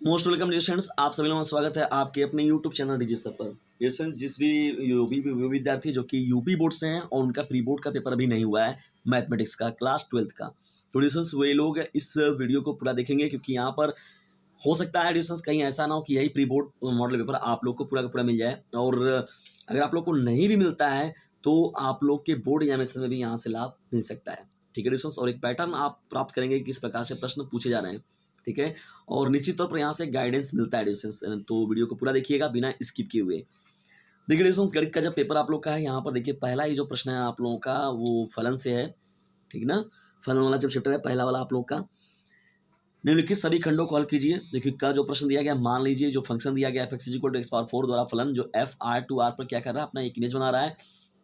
Most welcome डिस्टेंट्स, आप सभी लोगों का स्वागत है आपके अपने यूट्यूब चैनल डिजिस्टर पर। डिस्टेंट्स, जिस भी विद्यार्थी जो कि यूपी बोर्ड से हैं और उनका प्री बोर्ड का पेपर अभी नहीं हुआ है मैथमेटिक्स का क्लास 12th का, तो डिस्टेंट्स वे लोग इस वीडियो को पूरा देखेंगे क्योंकि यहाँ पर हो सकता है डिस्टेंट्स कहीं ऐसा ना हो कि यही प्री बोर्ड मॉडल पेपर आप लोग को पूरा का पूरा मिल जाए, और अगर आप लोग को नहीं भी मिलता है तो आप लोग के बोर्ड एग्जामिनेशन में भी यहाँ से लाभ मिल सकता है। ठीक है डिस्टेंट्स, और एक पैटर्न आप प्राप्त करेंगे किस प्रकार से प्रश्न पूछे जा रहे हैं। ठीक है, और निश्चित तौर पर यहाँ से गाइडेंस मिलता है डिस्टेंस, तो वीडियो को पूरा देखिएगा बिना स्किप किए हुए। देखिए डिस्टेंस, गणित का जब पेपर आप लोग का है, यहाँ पर देखिए पहला ही जो प्रश्न है आप लोगों का वो फलन से है। ठीक ना, फलन वाला जब चैप्टर है पहला वाला आप लोग का, निम्नलिखित सभी खंडों को हल कीजिए। देखिए का जो प्रश्न दिया गया, मान लीजिए जो फंक्शन दिया गया f(x = x⁴) द्वारा फलन जो f r पर क्या कर रहा है, अपना एक इमेज बना रहा है।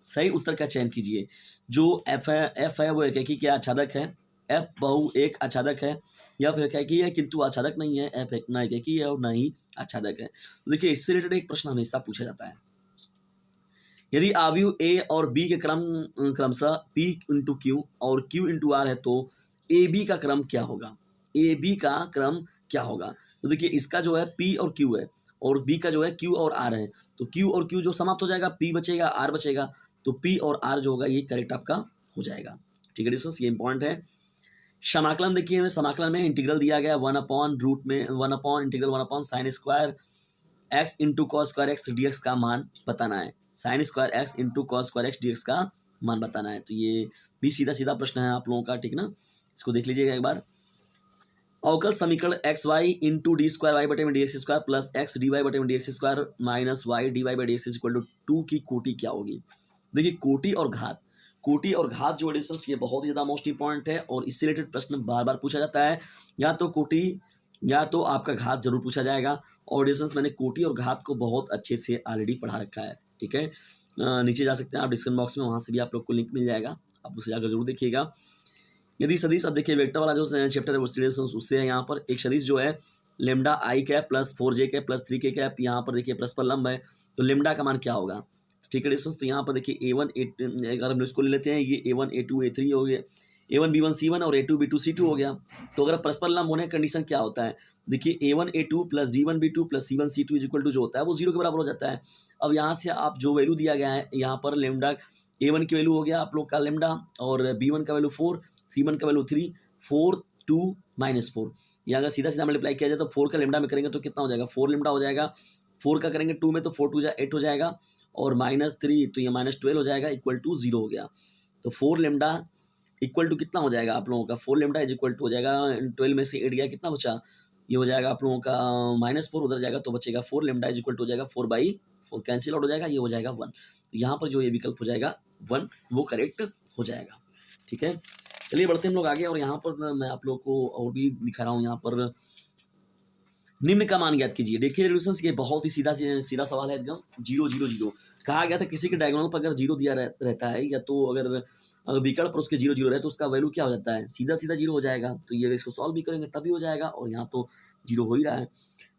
सही उत्तर का चयन कीजिए। जो f है वो एकेकी क्या आच्छादक है, f बहु एक आच्छादक है, या फिर एकेकी है किंतु आच्छादक नहीं है, f न एकेकी है और न ही आच्छादक है। तो देखिए इससे रिलेटेड एक प्रश्न हमेशा पूछा जाता है। यदि आव्यूह a और b के क्रमशः p इंटू क्यू और q इंटू आर है तो ए बी का क्रम क्या होगा, ए बी का क्रम क्या होगा। तो देखिए इसका जो है p और q है और b का जो है q और r है, तो q और q जो समाप्त हो जाएगा, p बचेगा r बचेगा, तो p और r जो होगा ये करेक्ट आपका हो जाएगा। ठीक है डिस्टेंस, ये इंपॉर्टेंट है। समाकलन देखिए हमें समाकलन में इंटीग्रल दिया गया 1/रूट में 1/इंटीग्रल 1/sin² x into cos square x D x का मान बताना है। Sine square x into cos square x D x का मान बताना है। तो ये भी सीधा सीधा प्रश्न है आप लोगों का। ठीक ना, इसको देख लीजिएगा एक बार। अवकल समीकरण x y into d square y बटे में d x square plus x d y बटे में d x square minus y d y by d x equal to 2 की कोटि क्या होगी। देखिए कोटि और घात जो एडिशंस ये बहुत ही ज़्यादा मोस्ट इंपॉर्टेंट है और इससे रिलेटेड प्रश्न बार बार पूछा जाता है। या तो कोटि या तो आपका घात जरूर पूछा जाएगा, और एडिशंस मैंने कोटि और घात को बहुत अच्छे से ऑलरेडी पढ़ा रखा है। ठीक है, नीचे जा सकते हैं आप डिस्क्रिप्शन बॉक्स में, वहाँ से भी आप लोग को लिंक मिल जाएगा, आप उसे जाकर जरूर देखिएगा। यदि सदिश, अब देखिए वेक्टर वाला जो चैप्टर है वो सीरियस उससे है। यहाँ पर एक सदिश जो है lambda I cap plus 4j cap plus 3k cap, यहाँ पर देखिए परस्पर लंब है, तो लेमडा का मान क्या होगा। ठीक है डिस्टेंस, तो यहाँ पर देखिए a1 अगर हम इसको ले लेते हैं, ये a1 a2 a3 हो गया, a1 b1 c1 और a2 b2 c2 हो गया। तो अगर परस्पर लंब होने का कंडीशन क्या होता है, देखिए a1 a2 plus b1 b2 plus c1 c2 equal to जो होता है वो 0 के बराबर हो जाता है। अब यहाँ से आप जो वैल्यू दिया गया है यहाँ पर लेमडा a1 की वैल्यू हो गया आप लोग का लेमडा, और b1 का वैल्यू 4, c1 का वैल्यू 3, 4 2 -4, या अगर सीधा सीधा मल्टीप्लाई किया जाए तो 4 का लेमडा में करेंगे तो कितना हो जाएगा, 4 लेमडा हो जाएगा। 4 का करेंगे 2 में तो 4 2 8 हो जाएगा, और -3 तो ये -12 हो जाएगा, इक्वल टू 0 हो गया। तो 4 लेमडा इक्वल टू कितना हो जाएगा आप लोगों का, 4 लेमडा इज इक्वल टू हो जाएगा 12 में से 8 गया, कितना बचा, ये हो जाएगा आप लोगों का -4 उधर जाएगा तो बचेगा 4 लेमडा इज इक्वल टू हो जाएगा 4/4, कैंसिल आउट हो जाएगा, ये हो जाएगा 1। तो यहाँ पर जो ये विकल्प हो जाएगा 1 वो करेक्ट हो जाएगा। ठीक है, चलिए बढ़ते हैं हम लोग आगे, और यहाँ पर मैं आप लोग को और भी दिखा रहा हूँ। यहाँ पर निम्न का मान ज्ञात कीजिए। देखिए रिलेशंस, ये बहुत ही सीधा सवाल है एकदम। 0 0 0 कहा गया था किसी के डायगोनल पर अगर 0 दिया रहता है, या तो अगर विकर्ण पर उसके 0 0 रहे तो उसका वैल्यू क्या हो जाता है, सीधा सीधा 0 हो जाएगा। तो ये इसको सॉल्व भी करेंगे तभी हो जाएगा, और यहाँ तो 0 हो ही रहा है।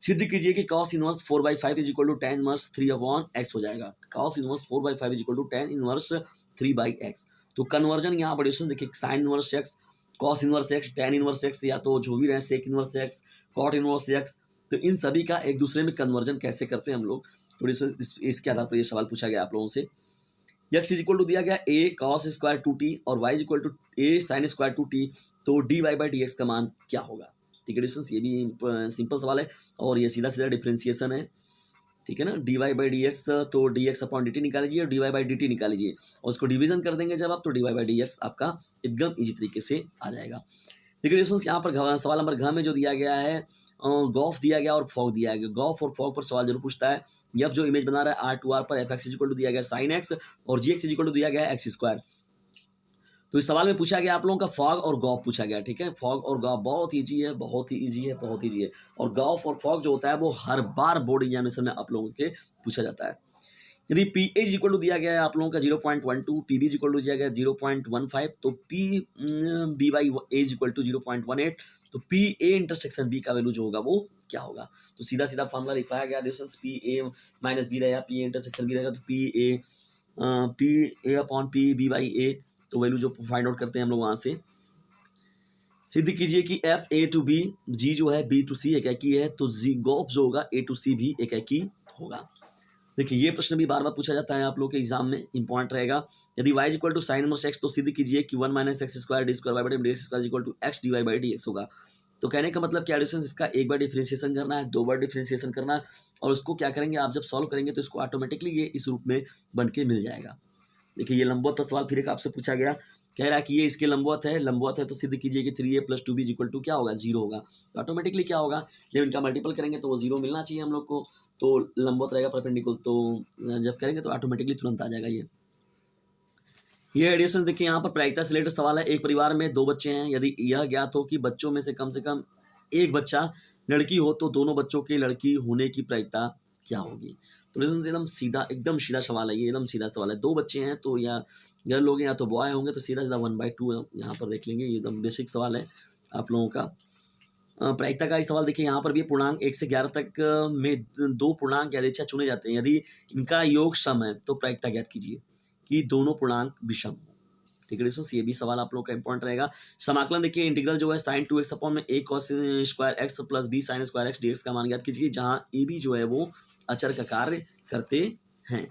सिद्ध कीजिए कि cos inverse 4/5 is equal to tan inverse 3/x हो जाएगा। cos inverse 4/5 is equal to tan inverse 3/x। तो कन्वर्जन यहाँ पर देखिए sin inverse x, cos inverse x, tan inverse x, या तो जो भी रहे sec inverse x, cot inverse x, तो इन सभी का एक दूसरे में कन्वर्जन कैसे करते हैं हम लोग, थोड़ी सी इसके आधार पर ये सवाल पूछा गया आप लोगों से। x इज इक्वल टू दिया गया a cos स्क्वायर 2t और y is equal to a sin square 2t, तो dy बाई dx का मान क्या होगा। ठीक है डिस्टेंस, ये भी सिंपल सवाल है और ये सीधा सीधा डिफ्रेंसिएशन है। ठीक है ना, dy बाई dx, तो dx अपॉन dt निकाल लीजिए और dy बाई dt निकाल लीजिए, और उसको डिवीजन कर देंगे जब आप, तो dy बाई dx आपका एकदम इजी तरीके से आ जाएगा। देखिए डिस्टेंस, यहाँ पर सवाल नंबर घ में जो दिया गया है गॉफ दिया गया और फॉग दिया गया। गॉफ और फॉग पर सवाल जरूर पूछता है। अब जो इमेज बना रहा है R2R पर f(x = दिया गया sin x और gx = दिया गया है x²। तो इस सवाल में पूछा गया आप लोगों का फॉग और गॉफ पूछा गया। ठीक है, फॉग और गॉफ बहुत ईजी है, बहुत ही ईजी है, बहुत ईजी है। और गॉफ और फॉग जो होता है वो हर बार बोर्ड एग्जामिनेशन में आप लोगों के पूछा जाता है। यदि पी ए इक्वल टू दिया गया है आप लोगों का 0.12, पी बी इक्वल टू दिया गया 0.15, तो P B by A equal to 0.18, तो पी ए इंटरसेक्शन बी का वैल्यू जो होगा वो क्या होगा। तो सीधा सीधा फॉर्मूला लिखाया गया distance P A minus B रहेगा, पी ए इंटरसेक्शन बी रहेगा, तो P A upon P B by A, तो वैल्यू जो फाइंड आउट करते हैं हम लोग वहाँ से सिद्ध कीजिए कि एफ ए टू बी, जी जो है बी टू सी एकाकी है, तो जी गॉफ जो होगा ए टू सी भी एकाकी होगा। देखिए ये प्रश्न भी बार बार पूछा जाता है आप लोग के एग्जाम में, इंपॉर्टेंट रहेगा। यदि y equal to sine inverse x, तो सिद्ध कीजिए कि 1 minus x square d square y by d x square equal to x d y by d x होगा। तो कहने का मतलब क्या डिस्टेंस, इसका एक बार डिफरेंशिएशन करना है, 2 बार डिफरेंशिएशन करना है, और उसको क्या करेंगे आप जब सॉल्व करेंगे तो इसको ऑटोमेटिकली ये इस रूप में बन के मिल जाएगा। देखिए ये लंबवत का सवाल फिर एक आपसे पूछा गया, कह रहा है कि ये इसके लंबवत है तो सिद्ध कीजिए कि 3a plus 2b equal to क्या होगा, 0 होगा। तो ऑटोमेटिकली क्या होगा, जब इनका मल्टीपल करेंगे तो वो 0 मिलना चाहिए हम लोग को, तो लंबवत रहेगा परपेंडिकुलर, तो जब करेंगे तो ऑटोमेटिकली तुरंत आ जाएगा ये एडिशन। देखिए यहाँ पर प्रायिकता से रिलेटेड सवाल है। एक परिवार में 2 बच्चे हैं, यदि यह ज्ञात हो कि बच्चों में से कम एक बच्चा लड़की हो तो दोनों बच्चों के लड़की होने की प्रायिकता क्या होगी। तो एकदम सीधा सवाल है ये, एकदम सीधा सवाल है। 2 बच्चे हैं तो या गर्ल होंगे या तो बॉय होंगे, तो सीधा 1/2 यहाँ पर देख लेंगे, ये एकदम बेसिक सवाल है आप लोगों का। प्रायिकता का ही सवाल देखिए यहाँ पर भी पूर्णांक 1 से 11 तक में 2 पूर्णांक यादृच्छिक चुने जाते हैं, यदि इनका योग सम है तो प्रायिकता ज्ञात कीजिए कि दोनों पूर्णांक विषम हो। ठीक है दोस्तों, ये भी सवाल आप लोगों का इंपॉर्टेंट रहेगा। समाकलन देखिए, इंटीग्रल जो है sin 2x अपॉन में a cos square x plus b sin square x dx का मान ज्ञात कीजिए, जहां a b जो है वो अचर का कार्य करते हैं।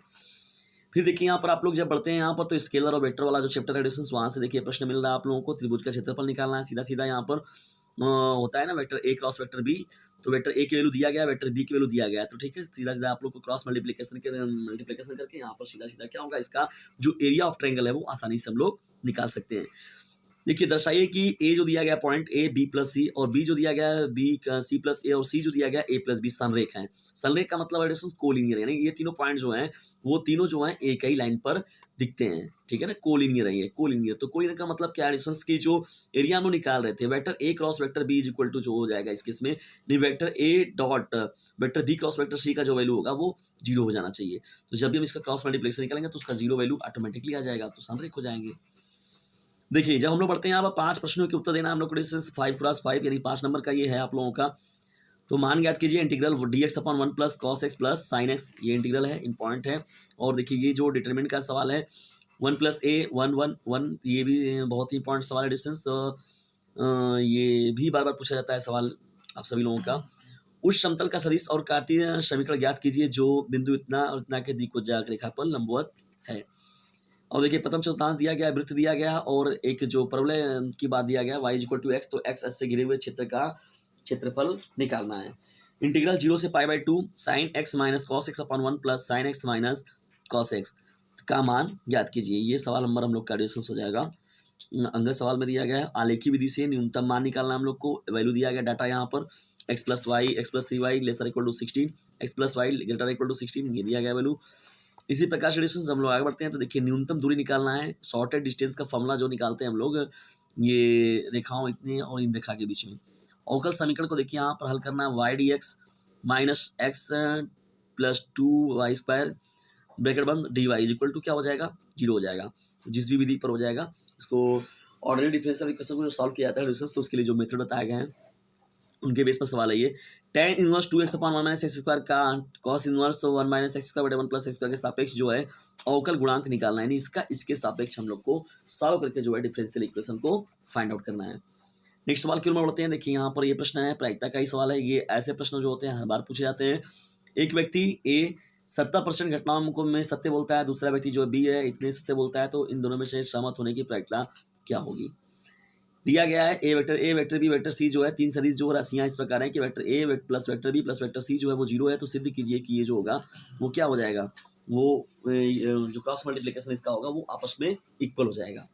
फिर देखिए यहाँ पर आप लोग जब बढ़ते हैं यहाँ पर, तो स्केलर और वेक्टर वाला जो चैप्टर है डिस्टेंस, वहां से देखिए प्रश्न मिल रहा है आप लोगों को। त्रिभुज का क्षेत्रफल निकालना है, सीधा सीधा यहाँ पर होता है ना vector A cross vector B, तो वेक्टर ए की वैल्यू दिया गया, वेक्टर बी की वैल्यू दिया गया, तो ठीक है सीधा सीधा आप लोग को क्रॉस मल्टीप्लिकेशन करके यहाँ पर सीधा सीधा क्या होगा, इसका जो एरिया ऑफ ट्रायंगल है वो आसानी से हम लोग निकाल सकते हैं। देखिए दर्शाइए कि ए जो दिया गया पॉइंट ए बी प्लस सी, और बी जो दिया गया है बी सी प्लस ए, और सी जो दिया गया ए प्लस बी संरेख है। संरेख का मतलब है कोलिनियर, यानी ये तीनों पॉइंट जो हैं वो तीनों जो हैं एक ही लाइन पर दिखते हैं, ठीक है ना, कोलिनियर है ये, कोलिनियर। तो कोलिनियर का मतलब क्या है, डिस्टेंस की जो एरिया हम लोग निकाल रहे थे, vector A cross vector B is equal to जो हो जाएगा इस केस में, vector A dot vector B cross vector C का जो वैल्यू होगा वो 0 हो जाना चाहिए। तो जब भी हम इसका क्रॉस मल्टीप्लिकेशन निकालेंगे तो उसका 0 वैल्यू ऑटोमेटिकली आ जाएगा, तो संरेख हो जाएंगे। देखिए जब हम लोग पढ़ते हैं यहाँ पर 5 प्रश्नों के उत्तर देना हम लोग को, 5x5 यानी 5 नंबर का ये है आप लोगों का। तो मान ज्ञात कीजिए, integral dx upon 1 plus cos x plus sine x, ये इंटीग्रल है, इंपॉर्टेंट है। और देखिए ये जो डिटरमिनेंट का सवाल है 1 प्लस ए 1 1 1, ये भी बहुत ही इंपॉर्टेंट सवाल है डिस्टेंस, ये भी बार बार पूछा जाता है सवाल आप सभी लोगों का। उस समतल का सदिश और कार्तीय समीकरण ज्ञात कीजिए जो बिंदु इतना और इतना के दिक्कोजाक रेखा पर लंबवत है। और देखिए प्रथम चतुर्थांश दिया गया, वृत्त दिया गया, और एक जो परवलय की बात दिया गया y इक्वल टू एक्स, तो एक्स से घिरे हुए क्षेत्र का क्षेत्रफल निकालना है। इंटीग्रल 0 से π/2 sine x minus cos x upon 1 plus sine x minus cos x का मान ज्ञात कीजिए। ये सवाल नंबर हम लोग का डिस्कस हो जाएगा। अंग्रेज सवाल में दिया गया है, आलेखी विधि से न्यूनतम मान निकालना हम लोग को। वैल्यू दिया गया डाटा यहाँ पर x plus y x plus 3y lesser equal to 16, x plus y greater equal to 16, ये दिया गया वैल्यू। इसी प्रकार से डिस्टेंस हम लोग आगे बढ़ते हैं, तो देखिए न्यूनतम दूरी निकालना है। शॉर्टेड डिस्टेंस का फॉर्मूला जो निकालते हैं हम लोग, ये रेखाओं इतने और इन रेखा के बीच में। अवकल समीकरण को देखिए यहाँ पर हल करना है, y d x minus x plus 2y square bracket बंद डी वाई इक्वल टू क्या हो जाएगा, 0 हो जाएगा। तो जिस भी विधि पर हो जाएगा, इसको ऑर्डिनरी डिफरेंशियल इक्वेशन को सॉल्व किया जाता है डिस्टेंस, तो उसके लिए जो मेथड बताए गए हैं उनके बेस पर सवाल है ये। tan inverse 2x upon 1 minus x square का cos inverse 1 minus x square बटे 1 प्लस एक्स स्क्वायर के सापेक्ष जो है अवकल गुणांक निकालना है, यानी इसका इसके सापेक्ष हम लोग को सॉल्व करके जो है डिफरेंशियल इक्वेशन को फाइंड आउट करना है। नेक्स्ट सवाल की ओर बढ़ते हैं। देखिए यहाँ पर ये प्रश्न है, प्रायिकता का ही सवाल है। ये ऐसे प्रश्न जो होते हैं हर बार पूछे जाते हैं। एक व्यक्ति ए 70% घटनाओं को में सत्य बोलता है, दूसरा व्यक्ति जो बी है इतने सत्य बोलता है, तो इन दोनों में से सहमत होने की प्रायिकता क्या होगी। दिया गया है ए वेक्टर बी वेक्टर सी जो है, तीन सदिश जो राशियां इस प्रकार हैं कि vector A plus vector B plus vector C जो है वो 0 है, तो सिद्ध कीजिए कि ये जो होगा वो क्या हो जाएगा, वो जो क्रॉस मल्टीप्लिकेशन इसका होगा वो आपस में इक्वल हो जाएगा।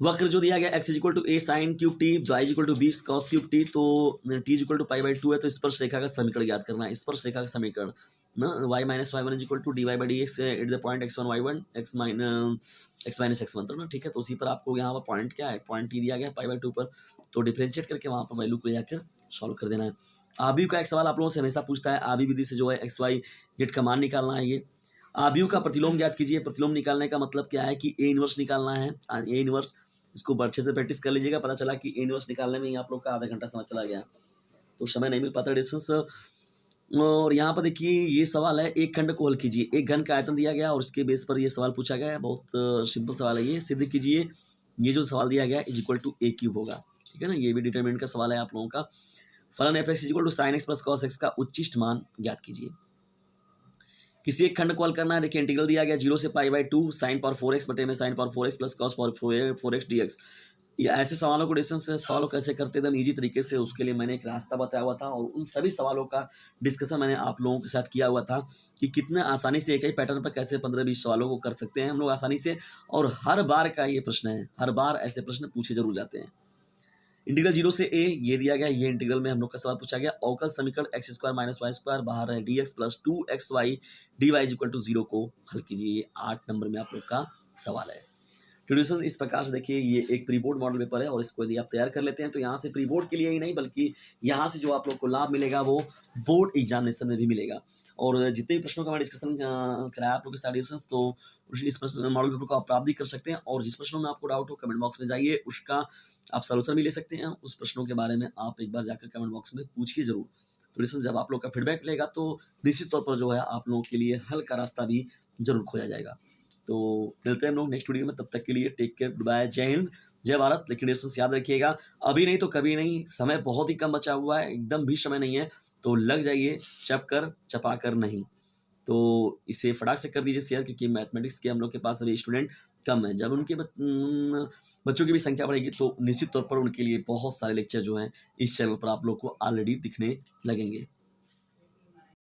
वक्र जो दिया गया x equal to a sine cube t, y equal to b cos cube t, तो t इक्वल टू π/2 है, तो स्पर्श रेखा का समीकरण ज्ञात करना है। स्पर्श रेखा का समीकरण ना y minus y1 equal to dy by d x at the point x1 y1 x minus x1, तो ना ठीक है। तो उसी पर आपको यहाँ पर पॉइंट क्या है, पॉइंट t दिया गया है π/2 पर, तो डिफ्रेंशिएट करके वहाँ पर वैल्यू को ले जाकर सॉल्व कर देना है। आबिव का एक सवाल आप लोगों से हमेशा पूछता है, आबिव विधि से जो है एक्स वाई जेड का मान निकालना है। ये आबिव का प्रतिलोम ज्ञात कीजिए। प्रतिलोम निकालने का मतलब क्या है कि ए इनवर्स निकालना है। ए इनवर्स इसको अच्छे से प्रैक्टिस कर लीजिएगा, पता चला कि ए इनवर्स निकालने में ही आप लोग का आधा घंटा समय चला गया, तो समय नहीं मिल पाता डिस्टेंस। और यहाँ पर देखिए ये सवाल है, एक खंड को हल कीजिए। एक घन का आयतन दिया गया और उसके बेस पर ये सवाल पूछा गया है। बहुत सिंपल सवाल है ये, सिद्ध कीजिए ये जो सवाल दिया गया है is equal to a cube होगा। ठीक है ना, ये भी डिटरमिनेंट का सवाल है आप लोगों का। फलन f x equal to sine x plus cos x का उच्चिष्ट मान ज्ञात कीजिए। किसी एक खंड को हल करना है। देखिए इंटीग्रल दिया गया 0 से pi by 2 sine power 4x बटे में sine power 4x plus cos power 4x dx। ये ऐसे सवालों को डिस्टेंस से सॉल्व कैसे करते एकदम ईजी तरीके से, उसके लिए मैंने एक रास्ता बताया हुआ था और उन सभी सवालों का डिस्कशन मैंने आप लोगों के साथ किया हुआ था कि कितने आसानी से एक ही पैटर्न पर कैसे 15-20 सवालों को कर सकते हैं हम लोग आसानी से। और हर बार का ये प्रश्न है, हर बार ऐसे प्रश्न पूछे जरूर जाते हैं। इंटीग्रल 0 से a ये दिया गया, ये इंटीग्रल में हम लोग का सवाल पूछा गया। अवकल समीकरण x square minus y square बाहर है d x plus 2xy dy equal to 0 को हल कीजिए। ये 8 नंबर में आप लोग का सवाल है। ट्यूडिशन इस प्रकार से देखिए, ये एक प्री बोर्ड मॉडल पेपर है और इसको यदि आप तैयार कर लेते हैं तो यहाँ से प्री बोर्ड के लिए ही नहीं बल्कि यहाँ से जो आप लोग को लाभ मिलेगा वो बोर्ड एग्जामिनेशन में भी मिलेगा। और जितने भी प्रश्नों का मैं डिस्कशन कराया आप लोग के साथ डिस्कशन, तो इस प्रश्न मॉडल पेपर को आप प्राप्त भी कर सकते हैं। और जिस प्रश्नों में आपको डाउट हो कमेंट बॉक्स में जाइए, उसका आप सलूशन भी ले सकते हैं। उस प्रश्नों के बारे में आप एक बार जाकर कमेंट बॉक्स में पूछिए जरूर। तो डिस्कशन जब आप लोग का फीडबैक मिलेगा तो निश्चित तौर पर जो है आप लोगों के लिए हल का रास्ता भी जरूर खोजा जाएगा। तो मिलते हैं हम लोग नेक्स्ट वीडियो में, तब तक के लिए टेक केयर, गुड बाय, जय हिंद, जय भारत। लेकिन डिस्टेंस याद रखिएगा, अभी नहीं तो कभी नहीं, समय बहुत ही कम बचा हुआ है, एकदम भी समय नहीं है, तो लग जाइए, चप कर चपा कर नहीं। तो इसे फटाक से कर दीजिए शेयर, क्योंकि मैथमेटिक्स के हम लोग के पास अभी स्टूडेंट कम है। जब उनके बच्चों की भी संख्या बढ़ेगी तो निश्चित तौर पर उनके लिए बहुत सारे लेक्चर जो हैं इस चैनल पर आप लोग को ऑलरेडी दिखने लगेंगे।